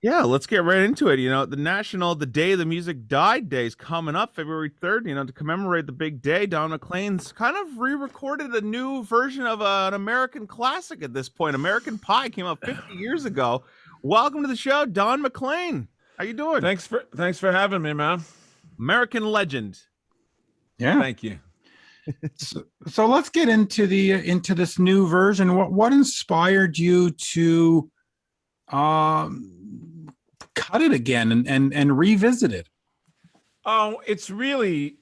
Yeah, let's get right into it. The Day the Music Died Day is coming up February 3rd. To commemorate the big day, Don McLean's kind of re-recorded a new version of an American classic at this point. American Pie came out 50 years ago. Welcome to the show, Don McLean. How you doing? Thanks for having me, man. American legend. Yeah. Thank you. So let's get into the into this new version. What inspired you to cut it again and revisit it? Oh, it's really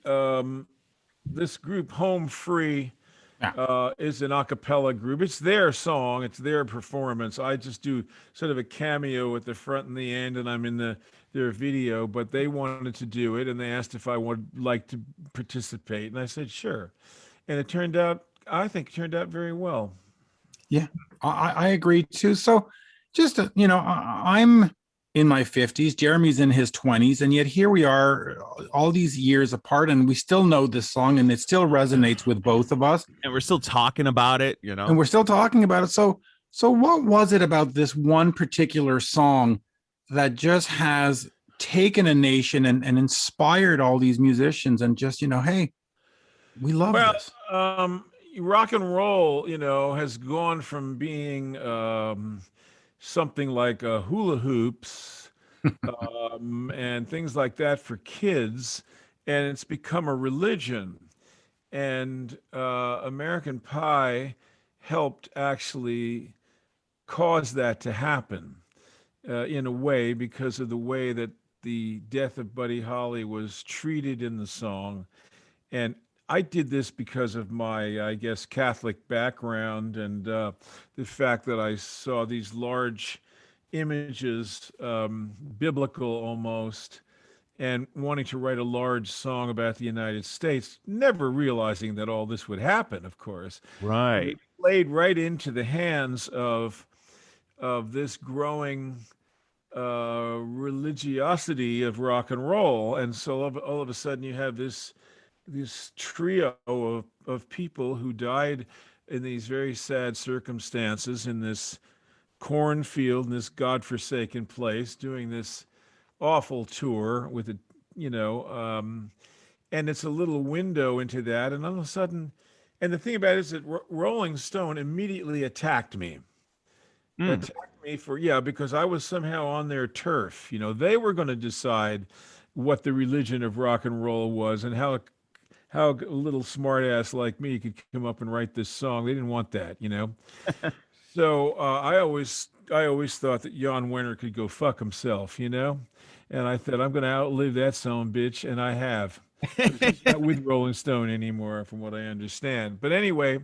this group Home Free Yeah. is an a cappella group. It's their song, it's their performance. I just do sort of a cameo at the front and the end, and I'm in their video. But they wanted to do it, and they asked if I would like to participate, and I said sure. And I think it turned out very well. Yeah, I agree too. So just, I'm in my 50s, Jeremy's in his 20s, and yet here we are all these years apart, and we still know this song, and it still resonates with both of us. And we're still talking about it, And we're still talking about it. So what was it about this one particular song that just has taken a nation and inspired all these musicians and just, hey, we love Well, this? rock and roll, has gone from being something like hula hoops and things like that for kids, and it's become a religion. And American Pie helped actually cause that to happen in a way because of the way that the death of Buddy Holly was treated in the song. And I did this because of my, I guess, Catholic background and the fact that I saw these large images, biblical almost, and wanting to write a large song about the United States, never realizing that all this would happen, of course. And it right. played right into the hands of this growing religiosity of rock and roll. And so all of a sudden you have this trio of people who died in these very sad circumstances in this cornfield in this godforsaken place doing this awful tour with a you know and it's a little window into that, and all of a sudden, and the thing about it is that Rolling Stone immediately Mm. attacked me for, yeah, because I was somehow on their turf. They were going to decide what the religion of rock and roll was, and how a little smartass like me could come up and write this song. They didn't want that. So I always thought that Jan Wenner could go fuck himself. And I thought, I'm going to outlive that son of a bitch, and I have. But he's not with Rolling Stone anymore, from what I understand. But anyway,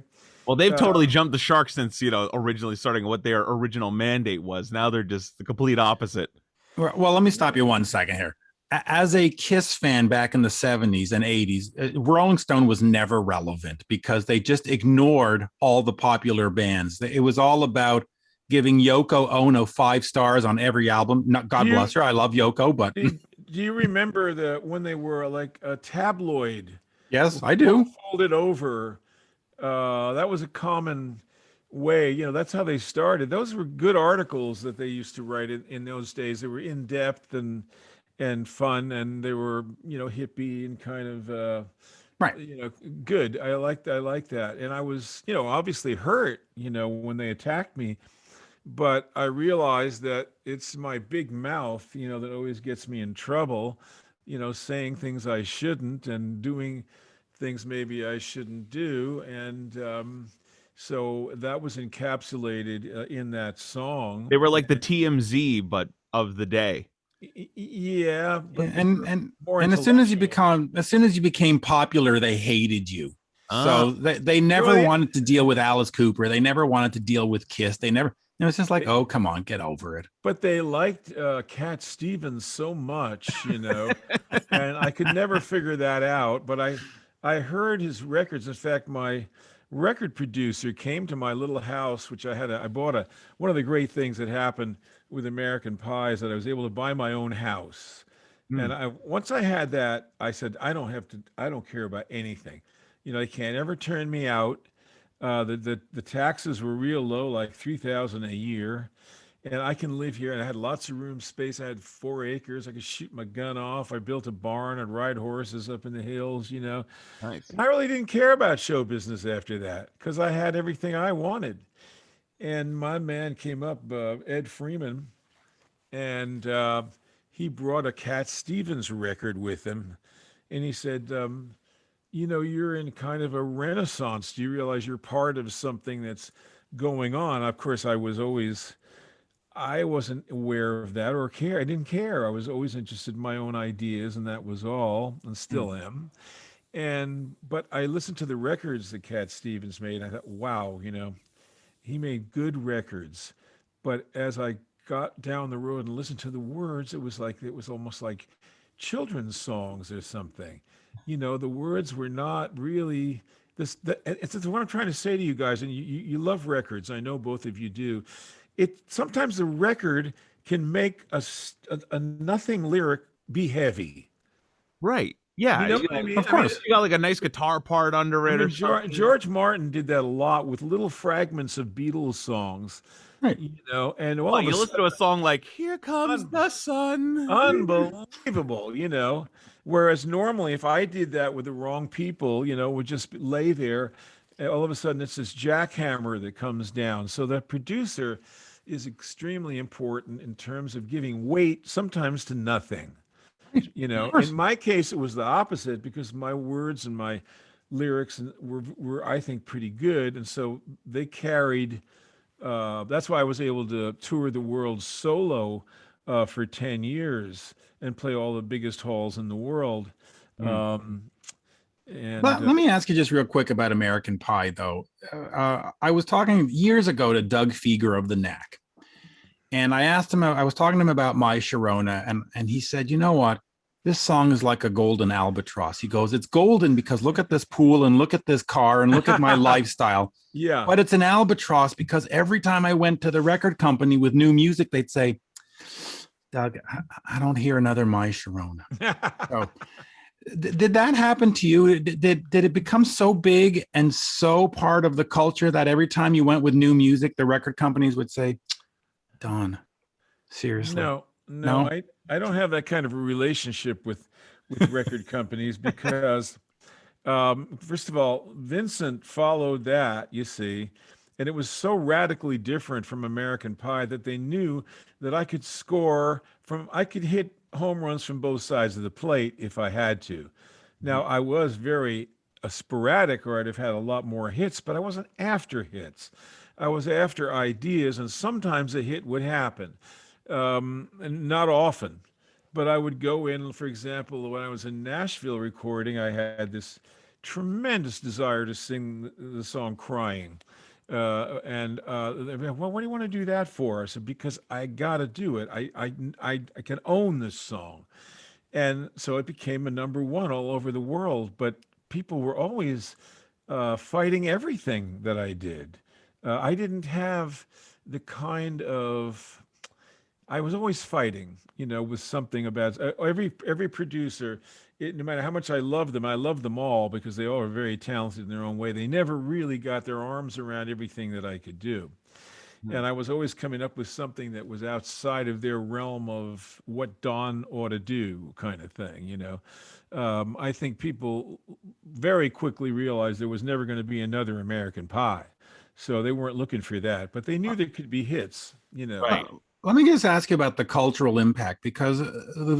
Well, they've uh, totally jumped the shark since, originally starting what their original mandate was. Now they're just the complete opposite. Well, let me stop you 1 second here. As a Kiss fan back in the 70s and 80s, Rolling Stone was never relevant because they just ignored all the popular bands. It was all about giving Yoko Ono 5 stars on every album. Not, do God you bless her, I love Yoko, but do, do you remember when they were like a tabloid yes, I do. folded over? That was a common way. That's how they started. Those were good articles that they used to write in those days. They were in depth and fun, and they were hippie and kind of Right. good. I like that, and I was obviously hurt when they attacked me, but I realized that it's my big mouth that always gets me in trouble, saying things I shouldn't and doing things maybe I shouldn't do. And so that was encapsulated in that song. They were like the TMZ, but of the day. Yeah, but they And were and more and intellectual. as soon as you became popular, they hated you. Ah, So they never Well, wanted to deal with Alice Cooper. They never wanted to deal with Kiss. They never, it's just like, they, oh, come on, get over it. but they liked Cat Stevens so much, and I could never figure that out. But I heard his records. In fact, my record producer came to my little house, which I bought one of the great things that happened with American Pie is that I was able to buy my own house. hmm. And once I had that, I said, I don't care about anything. They can't ever turn me out. The taxes were real low, like 3,000 a year, and I can live here. And I had lots of room space. I had 4 acres. I could shoot my gun off. I built a barn. I'd ride horses up in the hills, you know. Nice. And I really didn't care about show business after that because I had everything I wanted. And my man came up, Ed Freeman, and he brought a Cat Stevens record with him. And he said, you know, you're in kind of a renaissance. Do you realize you're part of something that's going on? Of course, I wasn't aware of that or care. I didn't care. I was always interested in my own ideas, and that was all, and still am. But I listened to the records that Cat Stevens made. And I thought, wow, you know, he made good records. But as I got down the road and listened to the words, it was almost like children's songs or something. You know, the words were not really it's what I'm trying to say to you guys, and you love records. I know both of you do. Sometimes the record can make a nothing lyric be heavy. Right. Yeah. You know what I mean? Of course. You got like a nice guitar part under it, or something. George Martin did that a lot with little fragments of Beatles songs. Right. You know, and all Well, of you a listen to a song like "Here Comes the Sun." unbelievable, you know. Whereas normally, if I did that with the wrong people, you know, would just lay there, and all of a sudden it's this jackhammer that comes down. So the producer is extremely important in terms of giving weight, sometimes to nothing. You know, in my case, it was the opposite because my words and my lyrics were I think pretty good, and so they carried. That's why I was able to tour the world solo for 10 years and play all the biggest halls in the world. Let me ask you just real quick about American Pie, though. I was talking years ago to Doug Fieger of the Knack, and I was talking to him about My Sharona, and he said, you know what? This song is like a golden albatross. He goes, it's golden because look at this pool and look at this car and look at my lifestyle. Yeah. But it's an albatross because every time I went to the record company with new music, they'd say, Doug, I don't hear another My Sharona. So, did that happen to you? Did it become so big and so part of the culture that every time you went with new music, the record companies would say, Don, seriously? No, I don't have that kind of a relationship with record companies because first of all, Vincent followed that, you see, and it was so radically different from American Pie that they knew that I could I could hit home runs from both sides of the plate if I had to. Now, I was very sporadic, or I'd have had a lot more hits, but I wasn't after hits. I was after ideas, and sometimes a hit would happen, and not often. But I would go in, for example, when I was in Nashville recording, I had this tremendous desire to sing the song Crying. Well, what do you want to do that for? I said, because I got to do it. I can own this song. And so it became a number one all over the world. But people were always fighting everything that I did. I didn't have the kind of I was always fighting, you know, with something about every producer. No matter how much I love them all because they all are very talented in their own way. They never really got their arms around everything that I could do. And I was always coming up with something that was outside of their realm of what Don ought to do, kind of thing, you know. I think people very quickly realized there was never going to be another American Pie. So they weren't looking for that, but they knew there could be hits, you know. Right. Let me just ask you about the cultural impact, because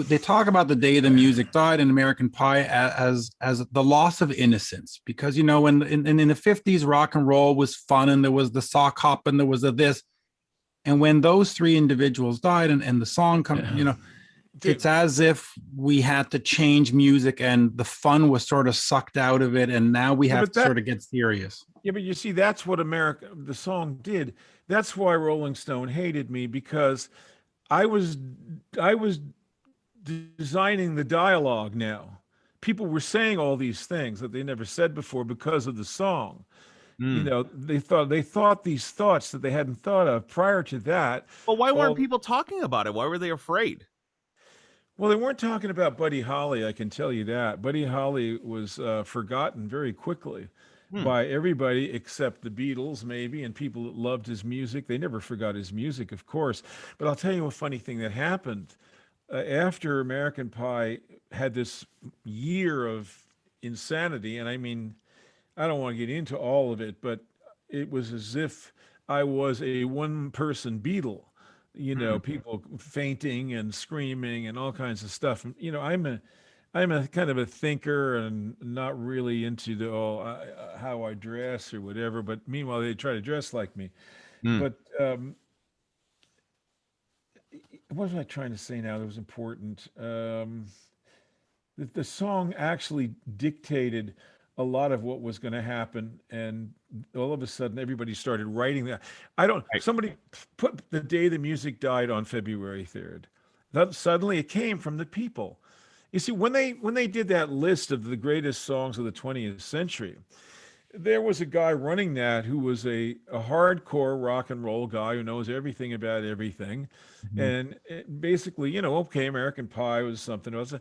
they talk about the day the music died in American Pie as the loss of innocence. Because, you know, in the 50s, rock and roll was fun, and there was the sock hop, and there was this. And when those three individuals died and the song you know, it's as if we had to change music and the fun was sort of sucked out of it. And now we have to sort of get serious. Yeah, but you see, that's what the song did. That's why Rolling Stone hated me, because I was designing the dialogue now. People were saying all these things that they never said before because of the song. You know, they thought these thoughts that they hadn't thought of prior to that. Well, why weren't people talking about it? Why were they afraid? Well, they weren't talking about Buddy Holly, I can tell you that. Buddy Holly was forgotten very quickly. Hmm. by everybody except the Beatles, maybe, and people that loved his music. They never forgot his music, of course. But I'll tell you a funny thing that happened. After American Pie had this year of insanity, and I mean, I don't want to get into all of it, but it was as if I was a one person Beatle, Hmm. people fainting and screaming and all kinds of stuff. And, I'm a kind of a thinker and not really into the how I dress or whatever. But meanwhile, they try to dress like me. Hmm. But what was I trying to say now that was important? The song actually dictated a lot of what was going to happen, and all of a sudden everybody started writing that. I don't Right. Somebody put the day the music died on February 3rd. That suddenly it came from the people. You see, when they did that list of the greatest songs of the 20th century, there was a guy running that who was a hardcore rock and roll guy who knows everything about everything. Mhm. And basically, okay, American Pie was something else.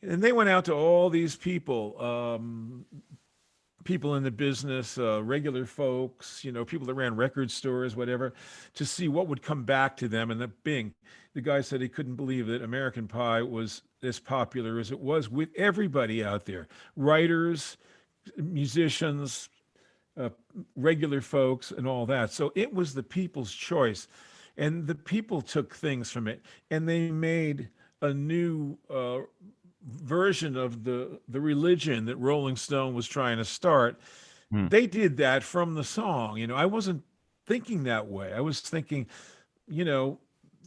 And they went out to all these people, people in the business, regular folks, people that ran record stores, whatever, to see what would come back to them. And the guy said he couldn't believe that American Pie was as popular as it was with everybody out there, writers, musicians, uh, regular folks, and all that. So it was the people's choice. And the people took things from it and they made a new version of the religion that Rolling Stone was trying to start. Hmm. They did that from the song. I wasn't thinking that way. I was thinking, you know,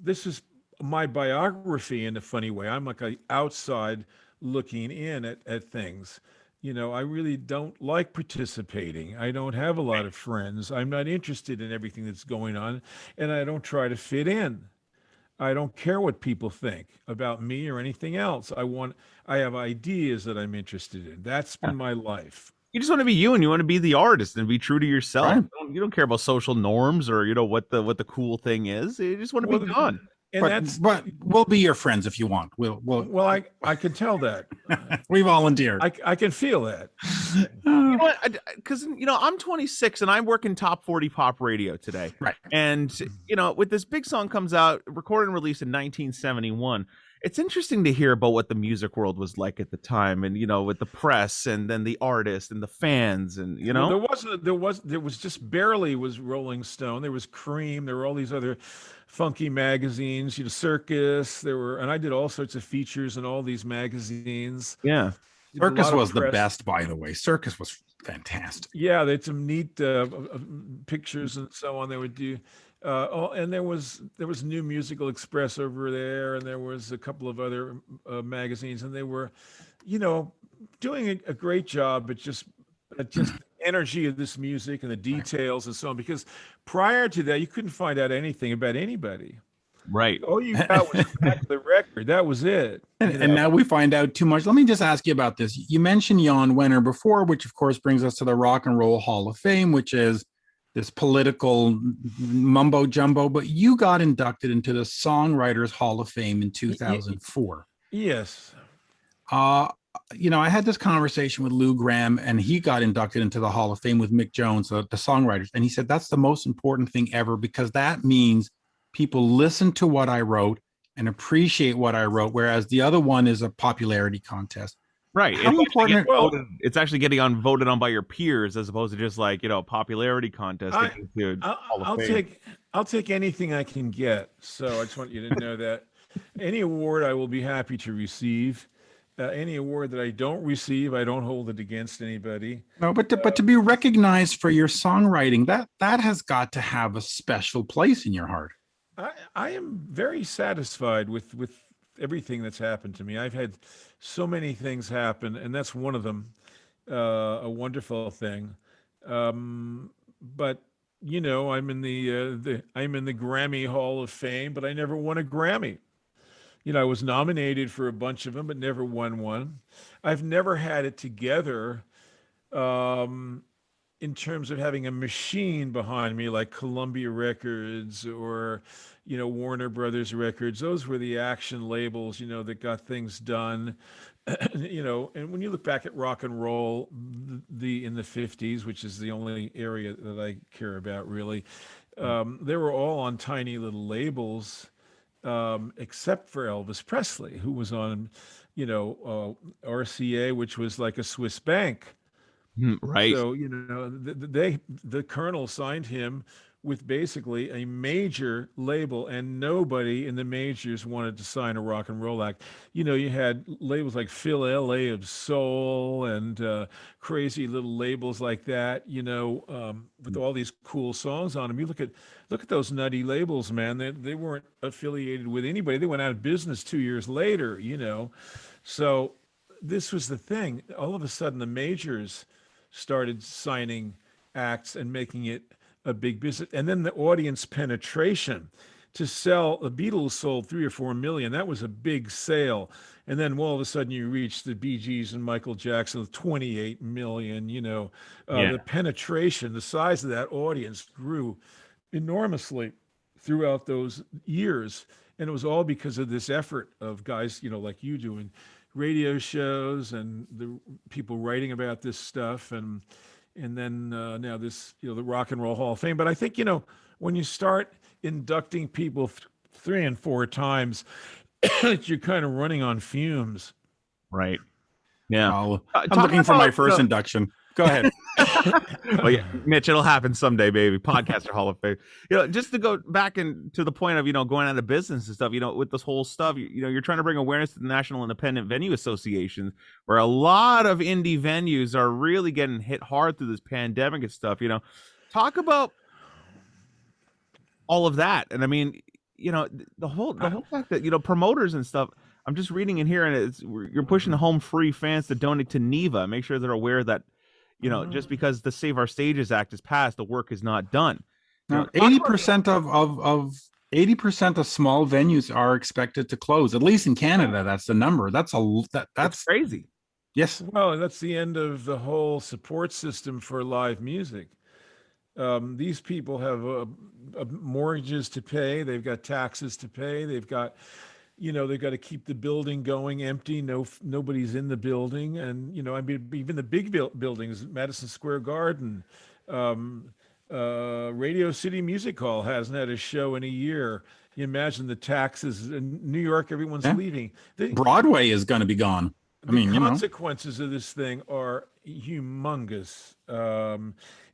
this is my biography in a funny way. I'm like a outside looking in at things. I really don't like participating. I don't have a lot of friends. I'm not interested in everything that's going on, and I don't try to fit in. I don't care what people think about me or anything else. I have ideas that I'm interested in. That's Yeah, been my life. You just want to be you, and you want to be the artist and be true to yourself. right. You don't care about social norms or what the cool thing is. You just want to be Well, done. and But that's but we'll be your friends if you want. We'll well, I can tell that. we volunteer. I can feel that. You know what? Because I'm 26 and I work in top 40 pop radio today. Right. And with this big song comes out, recorded and released in 1971. It's interesting to hear about what the music world was like at the time, and with the press, and then the artists and the fans, and Well, there was just barely was Rolling Stone. There was Cream. There were all these other funky magazines. Circus. And I did all sorts of features in all these magazines. yeah. Did a Circus lot of was the press. best, by the way. Circus was fantastic. Yeah, they had some neat pictures and so on. They would do, and there was New Musical Express over there, and there was a couple of other magazines, and they were, you know, doing a great job, but just the energy of this music and the Right. details and so on. Because prior to that, you couldn't find out anything about anybody. Right. All you got was the back of the record. That was it. And now we find out too much. Let me just ask you about this. You mentioned Jan Wenner before, which of course brings us to the Rock and Roll Hall of Fame, which is this political mumbo jumbo. But you got inducted into the Songwriters Hall of Fame in 2004. Yes. I had this conversation with Lou Gramm, and he got inducted into the Hall of Fame with Mick Jones, the songwriters. And he said, that's the most important thing ever, because that means people listen to what I wrote and appreciate what I wrote, whereas the other one is a popularity contest. Right. How important? It's actually getting voted on by your peers as opposed to just like, a popularity contest. I'll take anything I can get. So I just want you to know that any award I will be happy to receive. Any award that I don't receive, I don't hold it against anybody. No, but to be recognized for your songwriting, that has got to have a special place in your heart. I am very satisfied with everything that's happened to me. I've had so many things happen, and that's one of them. A wonderful thing. But I'm in the Grammy Hall of Fame, but I never won a Grammy. I was nominated for a bunch of them, but never won one. I've never had it together in terms of having a machine behind me, like Columbia Records or, Warner Brothers Records. Those were the action labels, that got things done. And when you look back at rock and roll, the in the 50s, which is the only area that I care about really, they were all on tiny little labels, except for Elvis Presley, who was on, RCA, which was like a Swiss bank. Right. So, the Colonel signed him with basically a major label, and nobody in the majors wanted to sign a rock and roll act. You had labels like Phil LA of Soul and crazy little labels like that, with all these cool songs on them. You look at those nutty labels, man. They weren't affiliated with anybody. They went out of business 2 years later. So this was the thing. All of a sudden, the majors started signing acts and making it a big business. And then the audience penetration to sell, the Beatles sold 3 or 4 million. That was a big sale. And then all of a sudden you reach the Bee Gees and Michael Jackson with 28 million, Yeah. the penetration, the size of that audience grew enormously throughout those years. And it was all because of this effort of guys, like you doing radio shows and the people writing about this stuff, and then now this, the Rock and Roll Hall of Fame. But I think, when you start inducting people 3 and 4 times, you're kind of running on fumes. Right. Yeah. I'm looking for my first induction. Go ahead. Well, yeah, Mitch, it'll happen someday, baby. Podcaster Hall of Fame. Just to go back and to the point of, going out of business and stuff, with this whole stuff, you're trying to bring awareness to the National Independent Venue Association, where a lot of indie venues are really getting hit hard through this pandemic and stuff. Talk about all of that. And I mean, the whole fact that, promoters and stuff, I'm just reading in here, and you're pushing the home free fans to donate to NEVA. Make sure they're aware that, just because the Save Our Stages Act is passed, the work is not done. Now, 80% of 80% of small venues are expected to close. At least in Canada, that's the number. That's crazy. Yes. Well, that's the end of the whole support system for live music. These people have mortgages to pay. They've got taxes to pay. They've got to keep the building going empty. Nobody's in the building. And, I mean, even the big buildings, Madison Square Garden, Radio City Music Hall hasn't had a show in a year. You imagine the taxes in New York, everyone's leaving. Broadway is going to be gone. The consequences of this thing are humongous.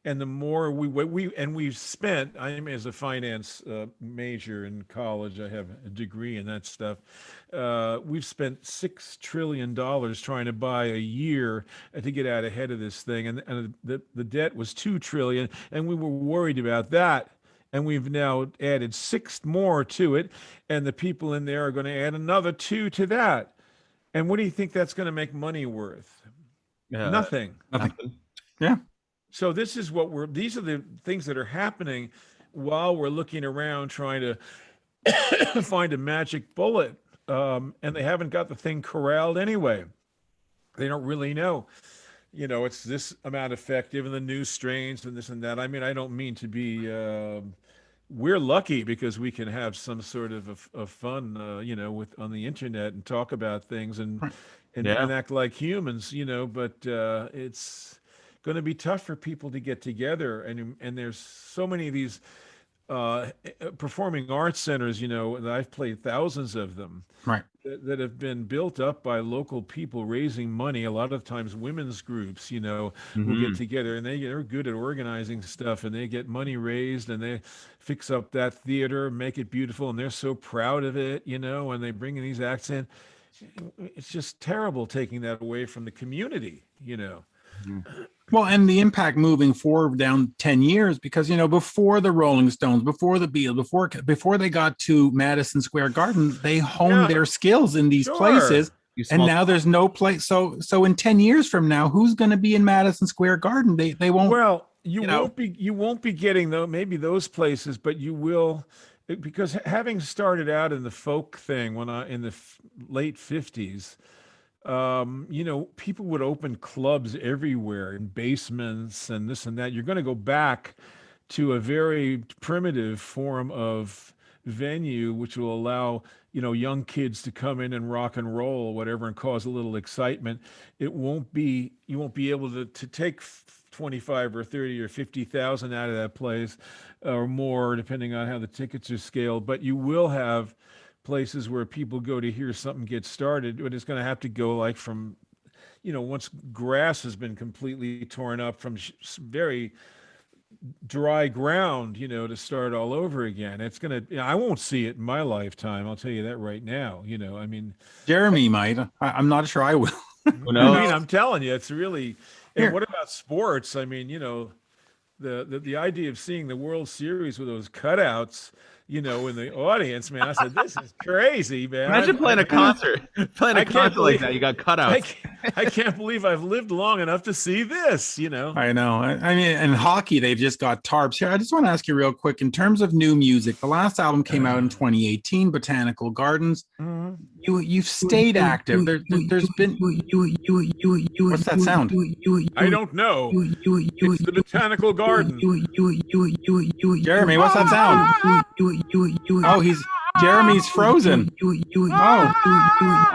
And the more we've spent, I'm as a finance major in college, I have a degree in that stuff. We've spent $6 trillion trying to buy a year to get out ahead of this thing. And the debt was $2 trillion. And we were worried about that. And we've now added 6 more to it. And the people in there are going to add another 2 to that. And what do you think that's going to make money worth? Nothing. Yeah. So these are the things that are happening while we're looking around trying to find a magic bullet. And they haven't got the thing corralled anyway. They don't really know, it's this amount effective and the new strains and this and that. I mean, I don't mean to be, we're lucky because we can have some sort of fun, on the internet and talk about things and act like humans, but it's going to be tough for people to get together. And there's so many of these performing arts centers, and I've played thousands of them, right, that have been built up by local people raising money. A lot of times women's groups, will get together, and they're good at organizing stuff, and they get money raised, and they fix up that theater, make it beautiful, and they're so proud of it, and they bring these acts in. It's just terrible taking that away from the community, Well, and the impact moving forward down 10 years, because, before the Rolling Stones, before the Beatles, before they got to Madison Square Garden, they honed their skills in these places. And now there's no place. So in 10 years from now, who's going to be in Madison Square Garden? They won't. Well, you won't be getting maybe those places, but you will, because having started out in the folk thing in the late 50s, people would open clubs everywhere in basements and this and that. You're going to go back to a very primitive form of venue, which will allow, young kids to come in and rock and roll or whatever and cause a little excitement. You won't be able to take 25 or 30 or 50,000 out of that place or more, depending on how the tickets are scaled. But you will have places where people go to hear something get started, but it's going to have to go like from, once grass has been completely torn up from very dry ground, to start all over again. It's going to, I won't see it in my lifetime. I'll tell you that right now. I mean, Jeremy might. I'm not sure I will. I'm telling you, it's really, and what about sports? I mean, the idea of seeing the World Series with those cutouts, in the audience, man, I said, this is crazy, man. Imagine playing a concert like that. You got cutouts. I can't believe I've lived long enough to see this, I know. I mean, in hockey, they've just got tarps here. I just want to ask you real quick, in terms of new music, the last album came out in 2018, Botanical Gardens. Mhm. You've stayed active. There's been what's that sound? I don't know. It's the Botanical Garden. Jeremy, what's that sound? Oh, Jeremy's frozen. Oh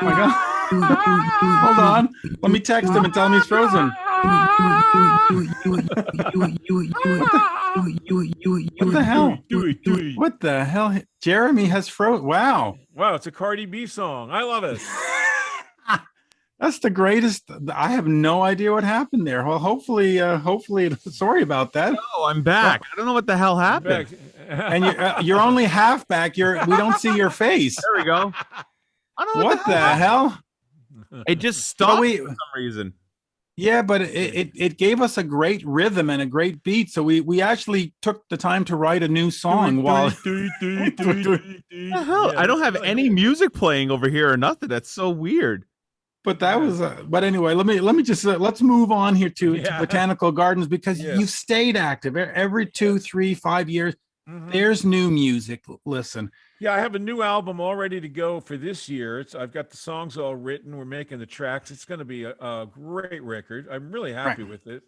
my God. Hold on. Let me text him and tell him he's frozen. What the hell? What the hell? Jeremy has frozen. Wow. Wow, it's a Cardi B song. I love it. That's the greatest. I have no idea what happened there. Well, hopefully, sorry about that. Oh, I'm back. I don't know what the hell happened. And you're only half back. We don't see your face. There we go. I don't know what the hell. It just stopped for some reason. Yeah, but it gave us a great rhythm and a great beat. So we actually took the time to write a new song while. The hell? I don't have any music playing over here or nothing. That's so weird. But that was. But anyway, let me just let's move on here to Botanical Gardens, because you've stayed active every 2, 3, 5 years. Mm-hmm. There's new music. Listen. Yeah, I have a new album all ready to go for this year. I've got the songs all written. We're making the tracks. It's going to be a great record. I'm really happy with it.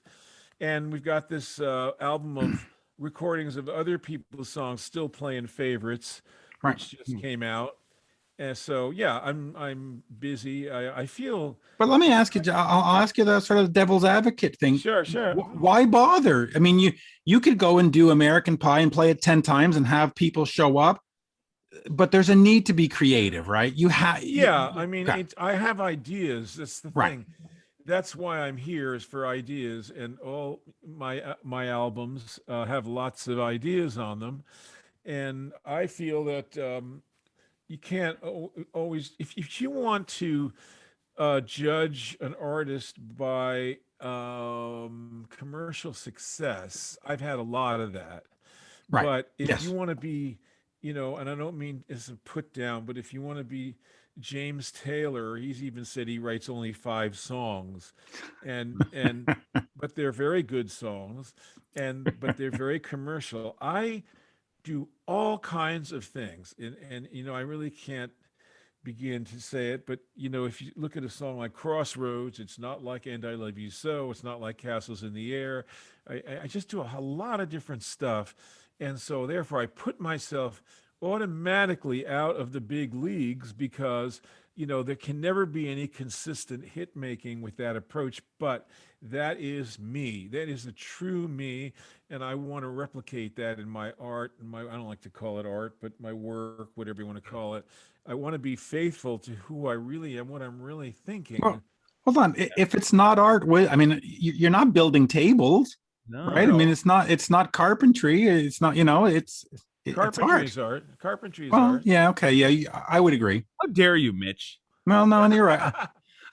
And we've got this album of recordings of other people's songs, still playing favorites, which just came out. And so, yeah, I'm busy. I feel. But let me ask you. I'll ask you the sort of devil's advocate thing. Sure. Why bother? I mean, you could go and do American Pie and play it 10 times and have people show up. But there's a need to be creative, right? You have. Yeah, I mean, I have ideas. That's the thing. That's why I'm here, is for ideas, and all my albums have lots of ideas on them, and I feel that you can't always, if you want to judge an artist by commercial success. I've had a lot of that, but if you want to be, and I don't mean as a put down, but if you want to be James Taylor, he's even said he writes only 5 songs, and but they're very good songs, but they're very commercial. I do all kinds of things, and I really can't begin to say it, but if you look at a song like Crossroads, it's not like And I Love You So, it's not like Castles in the Air. I just do a lot of different stuff, and so therefore I put myself automatically out of the big leagues, because there can never be any consistent hit making with that approach. But that is me. That is the true me, and I want to replicate that in my art, and I don't like to call it art, but my work, whatever you want to call it. I want to be faithful to who I really am, what I'm really thinking. Well, hold on. If it's not art, I mean, you're not building tables, right? No. I mean, it's not carpentry. It's not, it's carpentry is art. Carpentry is art. Yeah. Okay. Yeah. I would agree. How dare you, Mitch? Well, no, and you're right.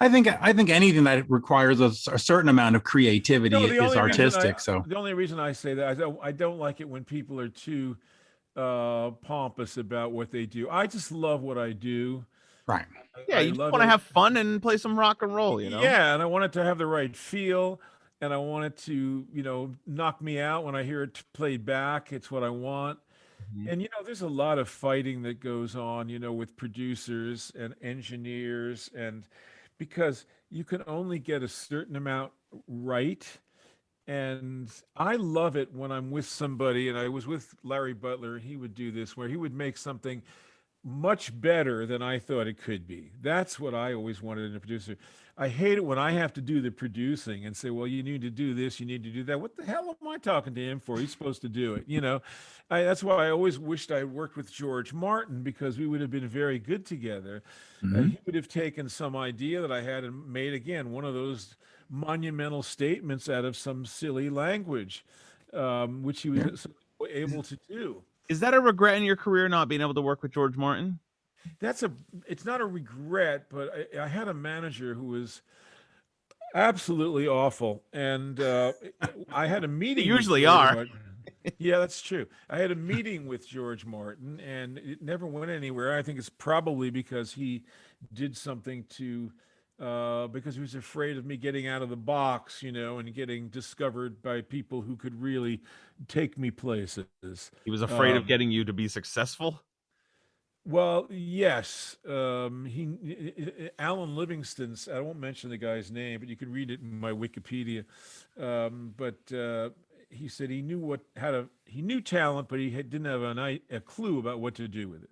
I think anything that requires a certain amount of creativity is artistic. So the only reason I say that, I don't like it when people are too pompous about what they do. I just love what I do. Right. Yeah, you just want to have fun and play some rock and roll, Yeah, and I want it to have the right feel, and I want it to, knock me out when I hear it played back. It's what I want. Mm-hmm. And there's a lot of fighting that goes on, with producers and engineers and because you can only get a certain amount right. And I love it when I'm with somebody, and I was with Larry Butler, he would do this where he would make something much better than I thought it could be. That's what I always wanted in a producer. I hate it when I have to do the producing and say, well, you need to do this, you need to do that. What the hell am I talking to him for? He's supposed to do it. That's why I always wished I worked with George Martin, because we would have been very good together. Mhm. He would have taken some idea that I had and made, again, one of those monumental statements out of some silly language, which he Yeah. was able to do. Is that a regret in your career not being able to work with George Martin? It's not a regret, but I had a manager who was absolutely awful, and I had a They meeting with usually George are. Martin. Yeah, that's true. I had a meeting with George Martin, and it never went anywhere. I think it's probably because he did something to because he was afraid of me getting out of the box, and getting discovered by people who could really take me places. He was afraid of Um, getting you to be successful. Well, yes. Alan Livingston's. I won't mention the guy's name, but you can read it in my Wikipedia. But he said he knew he knew talent, but didn't have a clue about what to do with it.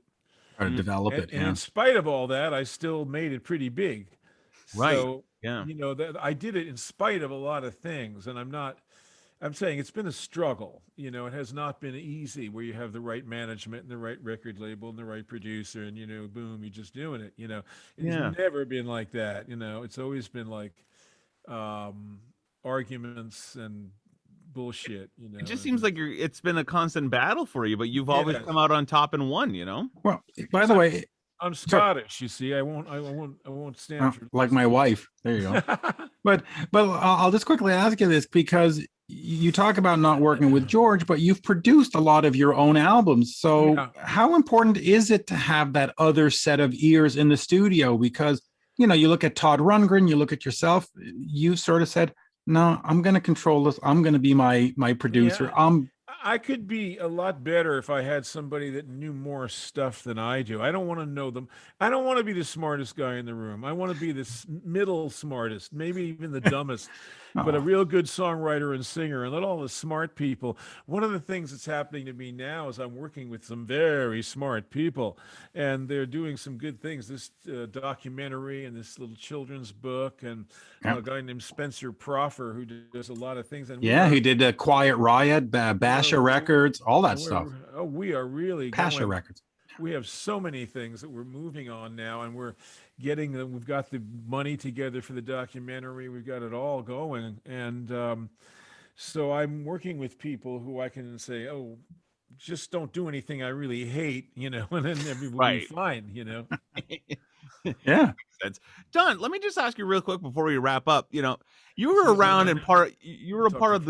Try to Mm. develop And, it. and Yeah. in spite of all that, I still made it pretty big. Right. So, Yeah. that I did it in spite of a lot of things, and I'm saying it's been a struggle. It has not been easy where you have the right management and the right record label and the right producer, and boom, you're just doing it. It's Yeah. never been like that. It's always been like um, arguments and bullshit. It just seems like it's been a constant battle for you, but you've always Yes, come out on top and won, Well, by the way, I'm sorry, Scottish. You see, I won't stand for like my wife. There you go. But I'll just quickly ask you this, because you talk about not working with George, but you've produced a lot of your own albums. So Yeah. how important is it to have that other set of ears in the studio? Because you look at Todd Rundgren, you look at yourself, you sort of said, no, I'm going to control this. I'm going to be my producer. Yeah. I could be a lot better if I had somebody that knew more stuff than I do. I don't want to know them. I don't want to be the smartest guy in the room. I want to be the middle smartest, maybe even the dumbest, but a real good songwriter and singer, and let all the smart people. One of the things that's happening to me now is I'm working with some very smart people, and they're doing some good things. This documentary and this little children's book, and a guy named Spencer Proffer who does a lot of things. And he did Quiet Riot, Basha Records, all that stuff. We are really Pasha going. Records. We have so many things that we're moving on now, and we're getting them. We've got the money together for the documentary. We've got it all going, and so I'm working with people who I can say, "Oh, just don't do anything I really hate," and then everybody will be fine, Yeah. Sense. Don, let me just ask you real quick before we wrap up. You were around and you were a part of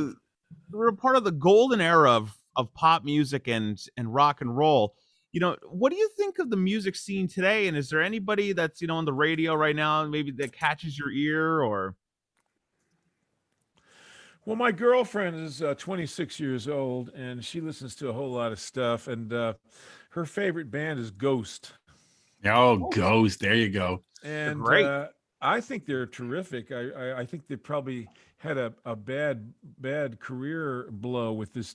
the golden era of pop music and rock and roll. What do you think of the music scene today? And is there anybody that's on the radio right now maybe that catches your ear? Or Well, my girlfriend is 26 years old, and she listens to a whole lot of stuff, and her favorite band is Ghost. Ghost. There you go. And great. I think they're terrific. I think they probably had a bad career blow with this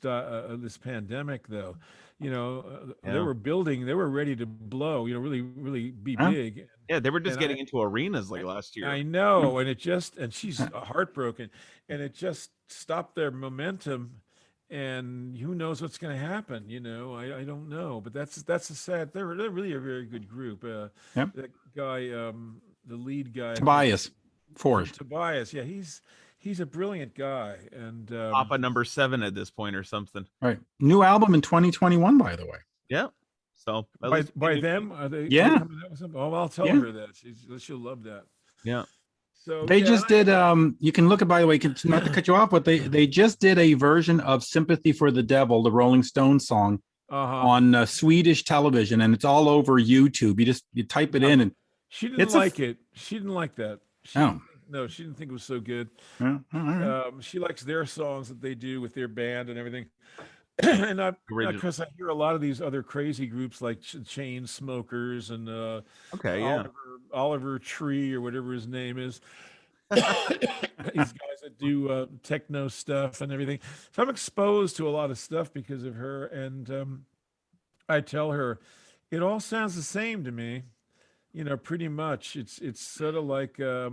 pandemic, though. They were ready to blow. Really, really be big. Yeah, they were just getting into arenas like last year. I know, and she's heartbroken, and it just stopped their momentum. And who knows what's going to happen? I don't know, but that's a sad. They're really a very good group. That guy, the lead guy, Tobias Forrest. Tobias, yeah, he's a brilliant guy, and Papa number 7 at this point or something. Right, new album in 2021, by the way. Yeah. So by them, are they? Yeah. Coming out with something? Oh, I'll tell her that. She'll love that. Yeah. So they just did. You can look at, by the way, not to cut you off, but they just did a version of "Sympathy for the Devil," the Rolling Stones song, on Swedish television, and it's all over YouTube. You type it in, and she didn't like it. She didn't like that. No, she didn't think it was so good. She likes their songs that they do with their band and everything. And Original. because I hear a lot of these other crazy groups like Chain Smokers and Okay, yeah. Oliver Tree or whatever his name is. These guys that do techno stuff and everything. So I'm exposed to a lot of stuff because of her, and I tell her it all sounds the same to me. Pretty much. It's sort of like a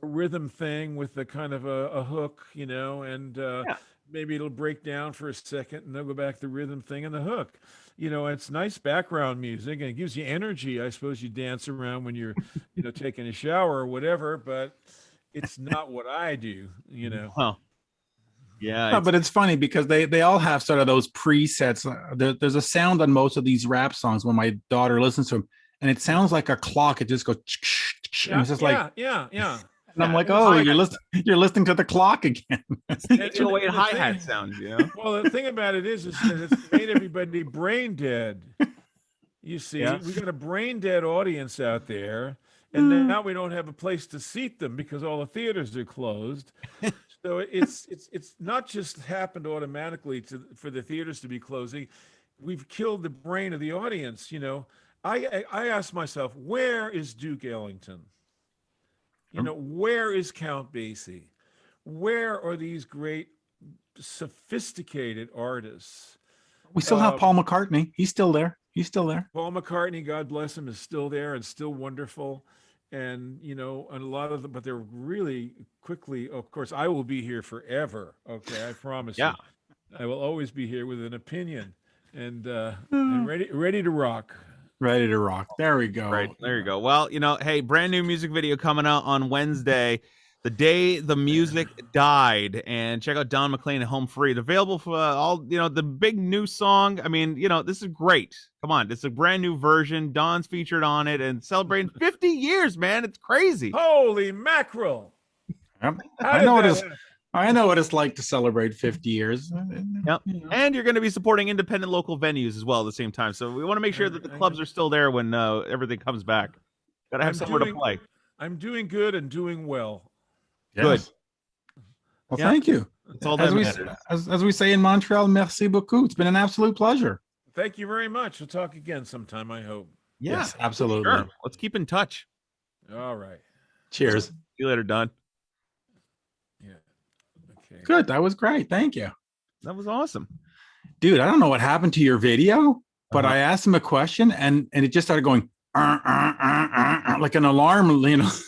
rhythm thing with a kind of a hook, and Yeah. maybe it'll break down for a second and they'll go back to the rhythm thing and the hook. It's nice background music and it gives you energy. I suppose you dance around when you're, taking a shower or whatever, but it's not what I do. Well, yeah. No, but it's funny because they all have sort of those presets. There's a sound on most of these rap songs when my daughter listens to them, and it sounds like a clock. It just goes, and it's just like, yeah. and I'm like, and oh, you're listening to the clock again. It's the 808 hi-hat sound, Well, the thing about it is that it's made everybody brain dead. You see, Yeah. we got a brain dead audience out there, and now we don't have a place to seat them because all the theaters are closed. So it's not just happened automatically for the theaters to be closing. We've killed the brain of the audience. I ask myself, where is Duke Ellington? Where is Count Basie? Where are these great, sophisticated artists? We still have Paul McCartney. He's still there. Paul McCartney, God bless him, is still there and still wonderful. And, and a lot of them, but they're really quickly, of course, I will be here forever. Okay, I promise you. I will always be here with an opinion and ready to rock. Ready to rock. There we go. Right. There you go. Well, hey, brand new music video coming out on Wednesday, the day the music died. And check out Don McLean at Home Free. It's available for all, the big new song. I mean, this is great. Come on. It's a brand new version. Don's featured on it and celebrating 50 years, man. It's crazy. Holy mackerel. Yep. I know what it's like to celebrate 50 years. Yep. And you're going to be supporting independent local venues as well at the same time. So we want to make sure that the clubs are still there when everything comes back. Got to have somewhere to play. I'm doing good and doing well. Yes. Good. Well, thank you. That's all that matters. As we say in Montreal, merci beaucoup. It's been an absolute pleasure. Thank you very much. We'll talk again sometime, I hope. Yeah, yes, absolutely. Sure. Let's keep in touch. All right. Cheers. See you later, Don. Yeah. Okay. Good. That was great. Thank you. That was awesome. Dude, I don't know what happened to your video, but I asked him a question and it just started going like an alarm,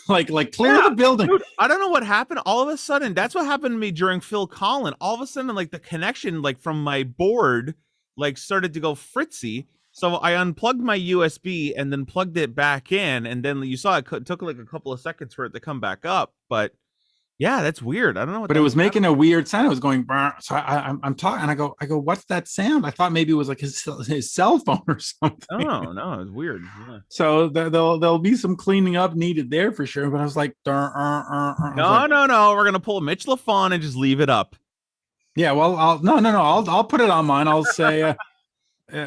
like clear the building. Dude, I don't know what happened. All of a sudden, that's what happened to me during Phil Collin. All of a sudden, like the connection, like from my board, like started to go fritzy. So I unplugged my USB and then plugged it back in, and then you saw it took like a couple of seconds for it to come back up. But yeah, that's weird. I don't know what. But it was making a weird sound. It was going. So I'm talking, and I go, what's that sound? I thought maybe it was like his cell phone or something. No, it was weird. Yeah. So there'll be some cleaning up needed there for sure. But I was like, no. We're gonna pull Mitch Lafon and just leave it up. Yeah, well, I'll put it on mine. I'll say.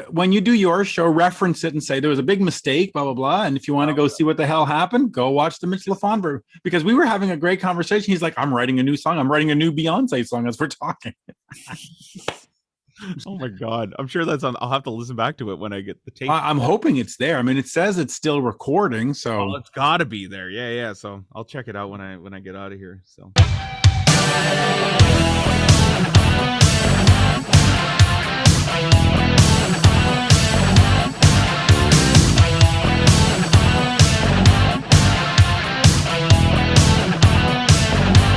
When you do your show, reference it and say there was a big mistake, blah, blah, blah. And if you want to go see what the hell happened, go watch the Mitch Lafon version. Because we were having a great conversation. He's like, I'm writing a new song. I'm writing a new Beyonce song as we're talking. Oh, my God. I'm sure that's on. I'll have to listen back to it when I get the tape. I'm hoping it's there. I mean, it says it's still recording. So it's got to be there. Yeah. So I'll check it out when I get out of here. So.